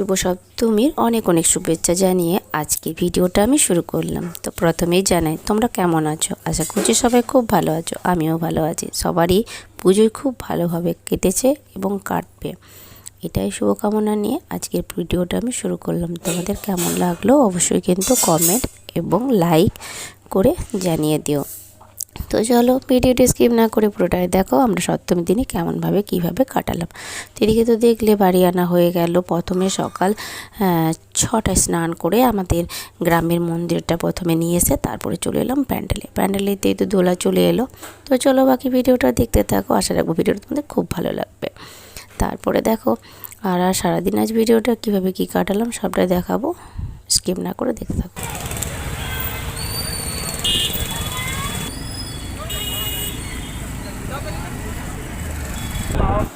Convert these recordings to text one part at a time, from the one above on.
শুভ সপ্তমীর অনেক অনেক শুভেচ্ছা জানিয়ে আজকের ভিডিওটা আমি শুরু করলাম। তো প্রথমেই জানাই তোমরা কেমন আছো, আশা করছি সবাই খুব ভালো আছো, আমিও ভালো আছি। সবারই পুজোয় খুব ভালোভাবে কেটেছে এবং কাটবে, এটাই শুভকামনা নিয়ে আজকের ভিডিওটা আমি শুরু করলাম। তোমাদের কেমন লাগলো অবশ্যই কিন্তু কমেন্ট এবং লাইক করে জানিয়ে দিও। তো চলো ভিডিওটি স্কিপ না করে পুরোটাই দেখো আমরা সপ্তমীর দিনে কেমনভাবে কিভাবে কাটালাম। তো এদিকে তো দেখলে বাড়ি আনা হয়ে গেল। প্রথমে সকাল 6টায় স্নান করে আমাদের গ্রামের মন্দিরটা প্রথমে নিয়ে এসে তারপরে চলে এলাম প্যান্ডেলেতেই তো দোলা চলে এলো। তো চলো বাকি ভিডিওটা দেখতে থাকো, আশা রাখবো ভিডিওটা তোমাদের খুব ভালো লাগবে। তারপরে দেখো আর সারাদিন আজ ভিডিওটা কিভাবে কি কাটালাম সবটাই দেখাবো, স্কিপ না করে দেখতে থাকো।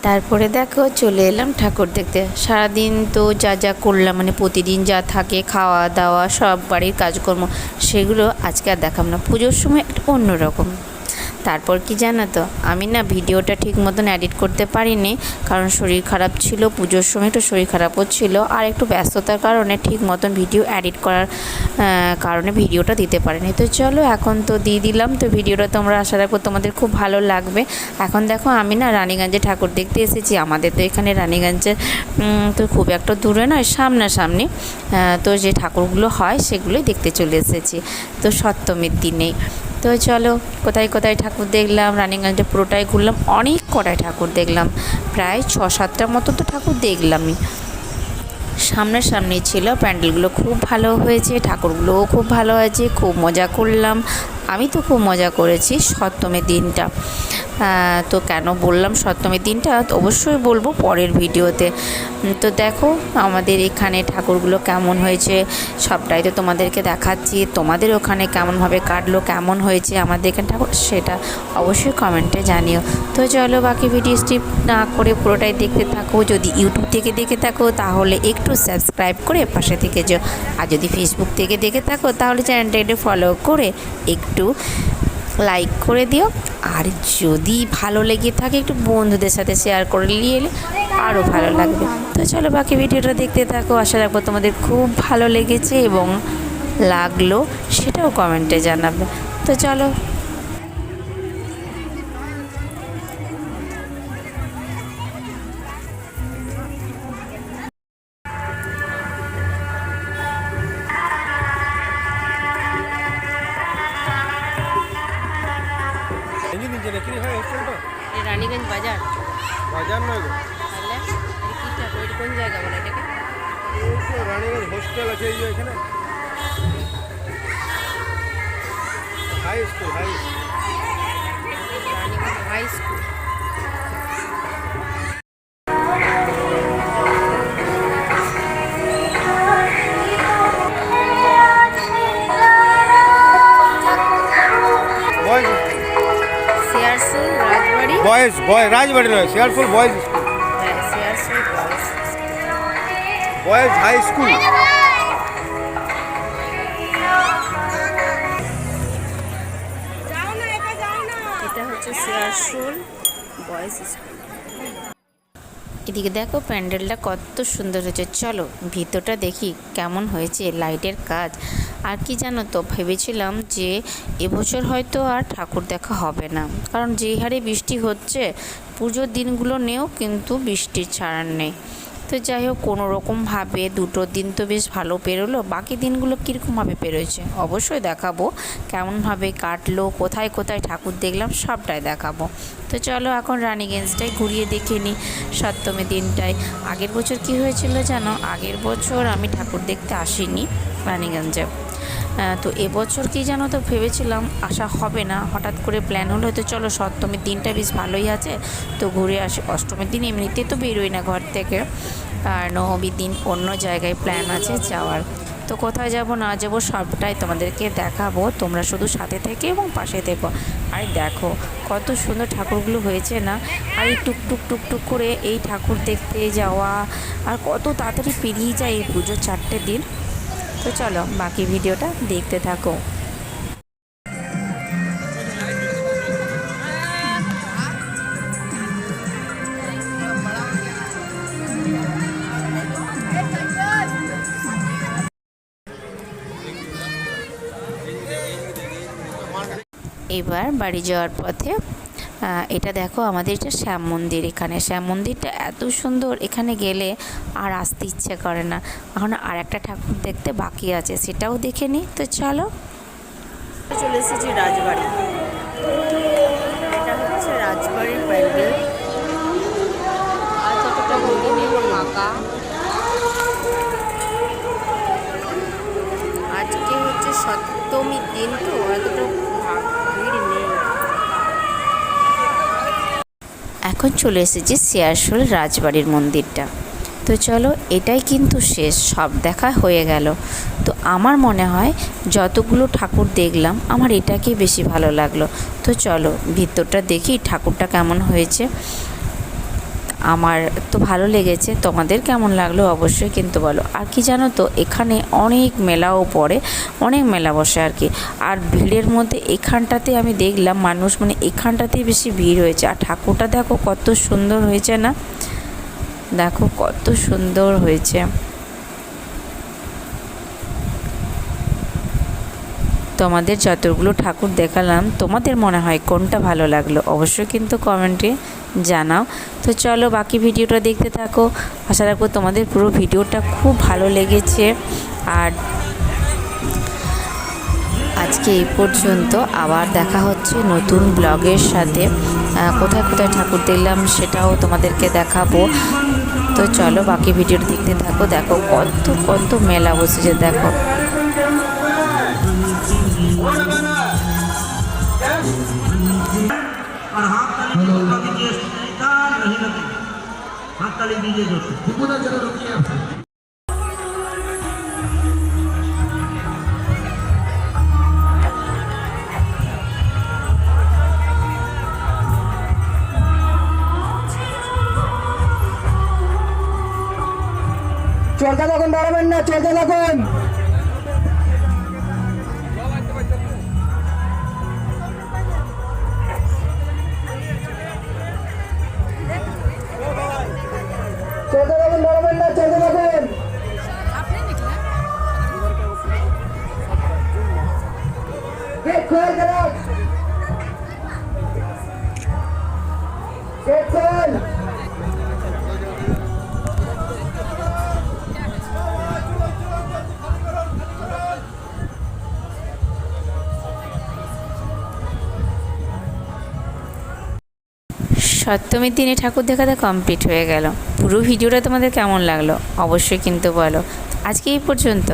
তারপরে দেখো চলে এলাম ঠাকুর দেখতে। সারাদিন তো যা যা করলাম, মানে প্রতিদিন যা থাকে খাওয়া দাওয়া সব বাড়ির কাজকর্ম, সেগুলো আজকে আর দেখাম না। পুজোর সময় একটু অন্যরকম। তারপর কি জানো তো, আমি না ভিডিওটা ঠিক মতন এডিট করতে পারিনি, কারণ শরীর খারাপ ছিল। পুজোর সময় একটু শরীর খারাপও ছিল, আর একটু ব্যস্ততার কারণে ঠিক মতন ভিডিও এডিট করার কারণে ভিডিওটা দিতে পারিনি। তো চলো এখন তো দিয়ে দিলাম। তো ভিডিওটা তোমরা আশা রাখবো তোমাদের খুব ভালো লাগবে। এখন দেখো আমি না রানীগঞ্জে ঠাকুর দেখতে এসেছি। আমাদের তো এখানে রানীগঞ্জে তো খুব একটা দূরে নয়, সামনাসামনি। তো যে ঠাকুরগুলো হয় সেগুলোই দেখতে চলে এসেছি তো সপ্তমীর দিনেই। তো চলো কোথায় কোথায় ঠাকুর দেখলাম, রানীগঞ্জে পুরোটাই ঘুরলাম। অনেক কটায় ঠাকুর দেখলাম, প্রায় 6-7টার মতো তো ঠাকুর দেখলামই। সামনাসামনি ছিল, প্যান্ডেলগুলো খুব ভালো হয়েছে, ঠাকুরগুলোও খুব ভালো হয়েছে, খুব মজা করলাম। আমি তো খুব মজা করেছি সপ্তমীর দিনটা। তো কেন বললাম সপ্তমীর দিনটা, তো অবশ্যই বলবো পরের ভিডিওতে। তো দেখো আমাদের এখানে ঠাকুরগুলো কেমন হয়েছে সবটাই তো তোমাদেরকে দেখাচ্ছি। তোমাদের ওখানে কেমনভাবে কাটলো, কেমন হয়েছে আমাদের এখানে ঠাকুর, সেটা অবশ্যই কমেন্টে জানিও। তো চলো বাকি ভিডিও স্কিপ না করে পুরোটাই দেখতে থাকো। যদি ইউটিউব থেকে দেখে থাকো তাহলে একটু সাবস্ক্রাইব করে পাশে থেকে যাও, আর যদি ফেসবুক থেকে দেখে থাকো তাহলে চ্যানেলটা একটু ফলো করে একটু লাইক করে দিও। আর যদি ভালো লেগে থাকে একটু বন্ধুদের সাথে শেয়ার করে নিয়ে এলে আরও ভালো লাগবে। তো চলো বাকি ভিডিওটা দেখতে থাকো, আশা রাখবো তোমাদের খুব ভালো লেগেছে এবং লাগলো সেটাও কমেন্টে জানাবে। তো চলো রানীগঞ্জ বাজার বাজার নয় গো, তাহলে কি ঠাকুর, কোন জায়গা বলে এটাকে? এই তো রানীগঞ্জ হোস্টেল আছে এই যে এখানে, high school Raniganj high school. Searsole Rajbari, Rajbari নয়, শেয়ারফুল boys school, Searsole boys high school. এটা হচ্ছে শেয়ারসুল বয়েজ স্কুল। এদিকে দেখো প্যান্ডেলটা কত সুন্দর হয়েছে। চলো ভিতরটা দেখি কেমন হয়েছে, লাইটের কাজ। আর কি জানো তো, ভেবেছিলাম যে এবছর হয়তো আর ঠাকুর দেখা হবে না, কারণ যেই হারে বৃষ্টি হচ্ছে পুজোর দিনগুলো নেও কিন্তু বৃষ্টির ছাড়ার নেই। তো যাই হোক কোনো রকমভাবে দুটো দিন তো বেশ ভালো পেরোলো, বাকি দিনগুলো কীরকমভাবে পেরোচ্ছে অবশ্যই দেখাবো। কেমনভাবে কাটলো, কোথায় কোথায় ঠাকুর দেখলাম সবটাই দেখাবো। তো চলো এখন রানীগঞ্জটাই ঘুরিয়ে দেখে নিই সপ্তমী দিনটায়। আগের বছর কি হয়েছিল জানো, আগের বছর আমি ঠাকুর দেখতে আসিনি রানীগঞ্জে। তো এবছর কি জানো তো, ভেবেছিলাম আসা হবে না, হঠাৎ করে প্ল্যান হলো তো চলো সপ্তমীর দিনটা বেশ ভালোই আছে তো ঘুরে আসি। অষ্টমীর দিন এমনিতে তো বেরোই না ঘর থেকে, আর নবমীর দিন অন্য জায়গায় প্ল্যান আছে যাওয়ার। তো কোথায় যাব না যাব সবটাই তোমাদেরকে দেখাবো, তোমরা শুধু সাথে থেকে এবং পাশে থেকো। আর দেখো কত সুন্দর ঠাকুরগুলো হয়েছে না, আর এই টুকটুক টুকটুক করে এই ঠাকুর দেখতে যাওয়া, আর কত তাড়াতাড়ি পেরিয়ে যায় এই পুজোর 4টে দিন। তো চলো বাকি ভিডিওটা দেখতে থাকো। এবার বাড়ি যাওয়ার পথে এটা দেখো, আমাদের এটা শ্যাম মন্দির। এখানে শ্যাম মন্দিরটা এত সুন্দর, এখানে গেলে আর আসতে ইচ্ছে করে না। এখন আর একটা ঠাকুর দেখতে বাকি আছে, সেটাও দেখে নিই। তো চলো, চলে এসেছি রাজবাড়ি। এটা হচ্ছে রাজবাড়ির প্যান্ডেল। আর যতটা ফাঁকা, আজকে হচ্ছে সপ্তমীর দিন, তো এতটা ভিড় নেই। এখন চলে এসেছি শেয়ারশোল রাজবাড়ির মন্দিরটা। তো চলো, এটাই কিন্তু শেষ, সব দেখা হয়ে গেল। তো আমার মনে হয় যতগুলো ঠাকুর দেখলাম, আমার এটাকেই বেশি ভালো লাগলো। তো চলো ভিতরটা দেখি ঠাকুরটা কেমন হয়েছে। আমার তো ভালো লেগেছে, তোমাদের কেমন লাগলো অবশ্যই কিন্তু বলো। আর কি জানো তো, এখানে অনেক মেলাও পড়ে, অনেক মেলা বসে আর কি। আর ভিড়ের মধ্যে এখানটাতে আমি দেখলাম মানুষ, মানে এখানটাতেই বেশি ভিড় হয়েছে। আর ঠাকুরটা দেখো কত সুন্দর হয়েছে না, দেখো কত সুন্দর হয়েছে। তোমাদের যতগুলো ঠাকুর দেখালাম, তোমাদের মনে হয় কোনটা ভালো লাগলো অবশ্যই কিন্তু কমেন্টে জানাও। তো চলো বাকি ভিডিওটা দেখতে থাকো। আশা রাখবো তোমাদের পুরো ভিডিওটা খুব ভালো লেগেছে। আর আজকে এই পর্যন্ত, আবার দেখা হচ্ছে নতুন ব্লগের সাথে। কোথায় কোথায় ঠাকুর দেখলাম সেটাও তোমাদেরকে দেখাবো। তো চলো বাকি ভিডিওটা দেখতে থাকো। দেখো কত কত মেলা বসেছে, দেখো। और हाथ ताली दीजिए दोस्तों। চলতে থাকুন, দাঁড়াবেন না, চলতে থাকুন। চলতে থাকুন, দাঁড়াবেন না, চলতে থাকুন। গেট খোল, গেট খোল। সপ্তমীর দিনে ঠাকুর দেখাটা কমপ্লিট হয়ে গেল। পুরো ভিডিওটা তোমাদের কেমন লাগলো অবশ্যই কিন্তু বলো। আজকে এই পর্যন্ত,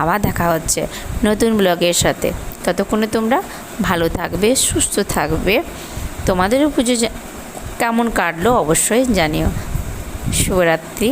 আবার দেখা হচ্ছে নতুন ব্লগের সাথে। ততক্ষণে তোমরা ভালো থাকবে, সুস্থ থাকবে। তোমাদেরও পুজো কেমন কাটলো অবশ্যই জানিও। শুভরাত্রি।